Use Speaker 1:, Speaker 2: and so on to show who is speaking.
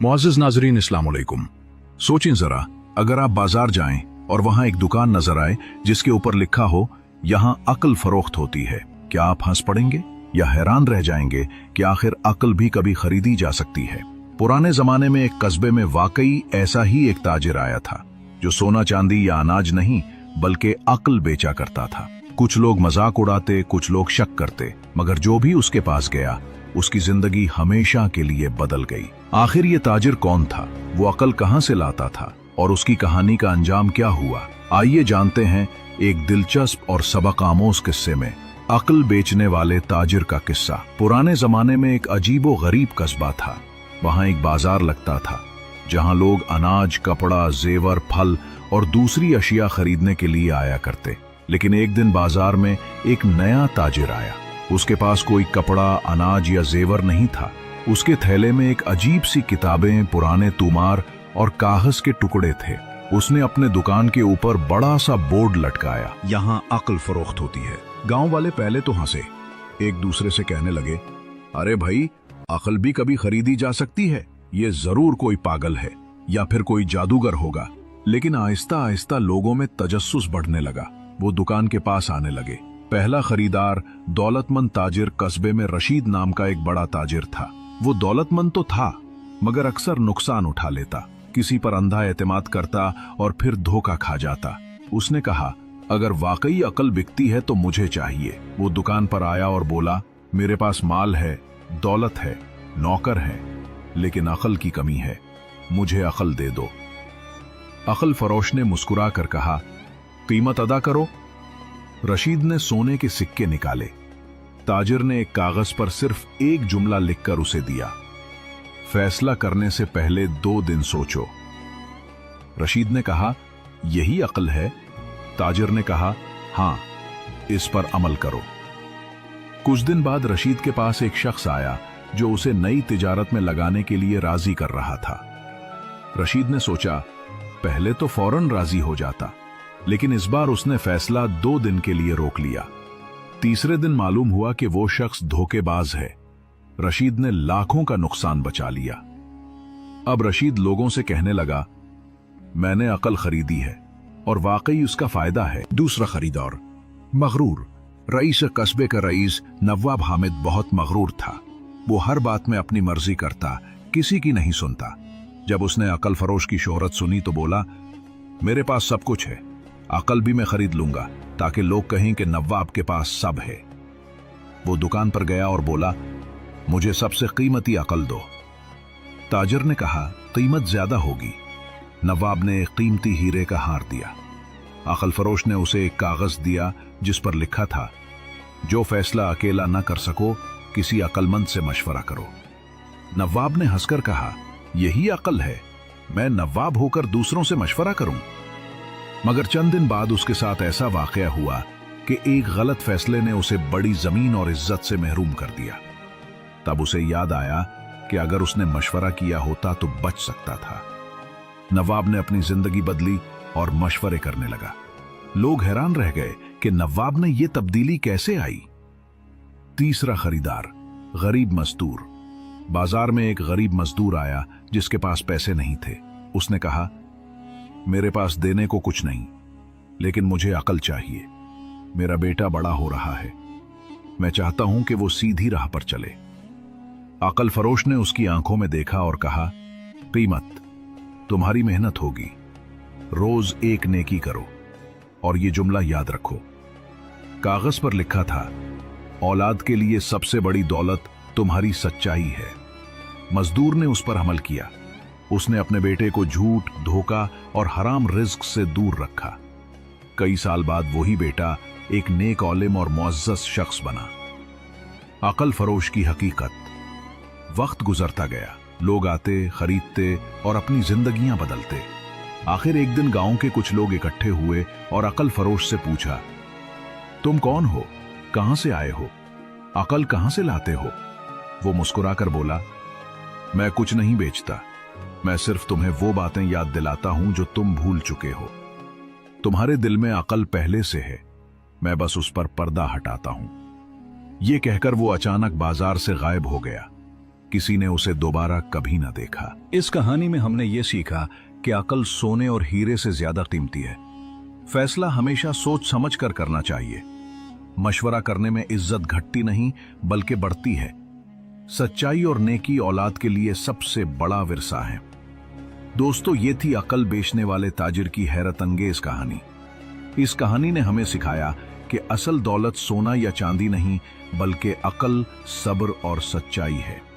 Speaker 1: मुअज़्ज़िज़ नाज़रीन, अस्सलाम वालेकुम। सोचें जरा, अगर आप बाजार जाएं और वहां एक दुकान नजर आए जिसके ऊपर लिखा हो यहां अक्ल फरोख्त होती है, क्या आप हंस पड़ेंगे या हैरान रह जाएंगे कि आखिर अक्ल भी कभी खरीदी जा सकती है? पुराने जमाने में एक कस्बे में वाकई ऐसा ही एक ताजिर आया था जो सोना चांदी या अनाज नहीं बल्कि अक्ल बेचा करता था। कुछ लोग मजाक उड़ाते, कुछ लोग शक करते, मगर जो भी उसके पास गया उसकी जिंदगी हमेशा के लिए बदल गई। आखिर ये ताजिर कौन था, वो अक्ल कहां से लाता था और उसकी कहानी का अंजाम क्या हुआ? आइए जानते हैं एक दिलचस्प और सबक आमोज किस्से में अक्ल बेचने वाले ताजिर का किस्सा। पुराने जमाने में एक अजीबो गरीब कस्बा था। वहां एक बाजार लगता था जहां लोग अनाज, कपड़ा, जेवर, फल और दूसरी अशिया खरीदने के लिए आया करते। लेकिन एक दिन बाजार में एक नया ताजिर आया। उसके पास कोई कपड़ा, अनाज या जेवर नहीं था। उसके थैले में एक अजीब सी किताबें, पुराने तूमार और कागज के टुकड़े थे। उसने अपने दुकान के ऊपर बड़ा सा बोर्ड लटकाया, यहाँ अक्ल फरोख्त होती है। गांव वाले पहले तो हंसे, एक दूसरे से कहने लगे, अरे भाई, अक्ल भी कभी खरीदी जा सकती है, ये जरूर कोई पागल है या फिर कोई जादूगर होगा। लेकिन आहिस्ता आहिस्ता लोगों में तजस्सुस बढ़ने लगा। वो दुकान के पास आने लगे। पहला खरीदार दौलतमंद ताजिर कस्बे में रशीद नाम का एक बड़ा ताजिर था। वो दौलतमंद तो था मगर अक्सर नुकसान उठा लेता, किसी पर अंधा एतमाद करता और फिर धोखा खा जाता। उसने कहा, अगर वाकई अक्ल बिकती है तो मुझे चाहिए। वो दुकान पर आया और बोला, मेरे पास माल है, दौलत है, नौकर है, लेकिन अक्ल की कमी है, मुझे अक्ल दे दो। अक्ल फरोश ने मुस्कुरा कर कहा, कीमत अदा करो। रशीद ने सोने के सिक्के निकाले। ताजिर ने एक कागज पर सिर्फ एक जुमला लिखकर उसे दिया, फैसला करने से पहले 2 दिन सोचो। रशीद ने कहा, यही अक्ल है? ताजिर ने कहा, हां, इस पर अमल करो। कुछ दिन बाद रशीद के पास एक शख्स आया जो उसे नई तिजारत में लगाने के लिए राजी कर रहा था। रशीद ने सोचा, पहले तो फौरन राजी हो जाता, लेकिन इस बार उसने फैसला 2 दिन के लिए रोक लिया। तीसरे दिन मालूम हुआ कि वो शख्स धोखेबाज है। रशीद ने लाखों का नुकसान बचा लिया। अब रशीद लोगों से कहने लगा, मैंने अक्ल खरीदी है और वाकई उसका फायदा है। दूसरा खरीदार मगरूर। रईस कस्बे का रईस नवाब हामिद बहुत मगरूर था। वो हर बात में अपनी मर्जी करता, किसी की नहीं सुनता। जब उसने अक्ल फरोश की शोहरत सुनी तो बोला, मेरे पास सब कुछ है, अक्ल भी मैं खरीद लूंगा ताकि लोग कहें कि नवाब के पास सब है। वो दुकान पर गया और बोला, मुझे सबसे कीमती अक्ल दो। ताजिर ने कहा, कीमत ज्यादा होगी। नवाब ने एक कीमती हीरे का हार दिया। अक्ल फरोश ने उसे एक कागज दिया जिस पर लिखा था, जो फैसला अकेला न कर सको, किसी अक्लमंद से मशवरा करो। नवाब ने हंसकर कहा, यही अक्ल है, मैं नवाब होकर दूसरों से मशवरा करूं? मगर चंद दिन बाद उसके साथ ऐसा वाकया हुआ कि एक गलत फैसले ने उसे बड़ी जमीन और इज्जत से महरूम कर दिया। तब उसे याद आया कि अगर उसने मशवरा किया होता तो बच सकता था। नवाब ने अपनी जिंदगी बदली और मशवरे करने लगा। लोग हैरान रह गए कि नवाब ने यह तब्दीली कैसे आई। तीसरा खरीदार गरीब मजदूर। बाजार में एक गरीब मजदूर आया जिसके पास पैसे नहीं थे। उसने कहा, मेरे पास देने को कुछ नहीं, लेकिन मुझे अक्ल चाहिए। मेरा बेटा बड़ा हो रहा है, मैं चाहता हूं कि वो सीधी राह पर चले। अक्ल फरोश ने उसकी आंखों में देखा और कहा, कीमत तुम्हारी मेहनत होगी, रोज एक नेकी करो और ये जुमला याद रखो। कागज पर लिखा था, औलाद के लिए सबसे बड़ी दौलत तुम्हारी सच्चाई है। मजदूर ने उस पर अमल किया। उसने अपने बेटे को झूठ, धोखा और हराम रिज्क से दूर रखा। कई साल बाद वही बेटा एक नेक औलिम और मुअज़्ज़ज़ शख्स बना। अक्ल फरोश की हकीकत। वक्त गुजरता गया, लोग आते, खरीदते और अपनी जिंदगियां बदलते। आखिर एक दिन गांव के कुछ लोग इकट्ठे हुए और अक्ल फरोश से पूछा, तुम कौन हो, कहां से आए हो, अक्ल कहां से लाते हो? वो मुस्कुराकर बोला, मैं कुछ नहीं बेचता, मैं सिर्फ तुम्हें वो बातें याद दिलाता हूं जो तुम भूल चुके हो। तुम्हारे दिल में अक्ल पहले से है, मैं बस उस पर पर्दा हटाता हूं। ये कहकर वो अचानक बाजार से गायब हो गया। किसी ने उसे दोबारा कभी ना देखा।
Speaker 2: इस कहानी में हमने ये सीखा कि अकल सोने और हीरे से ज्यादा कीमती है।
Speaker 1: फैसला हमेशा सोच समझ कर करना चाहिए। मशवरा करने में इज्जत घटती नहीं बल्कि बढ़ती है। सच्चाई और नेकी औलाद के लिए सबसे बड़ा विरसा है। दोस्तों, ये थी अकल बेचने वाले ताजिर की हैरत अंगेज कहानी। इस कहानी ने हमें सिखाया कि असल दौलत सोना या चांदी नहीं बल्कि अकल, सब्र और सच्चाई है।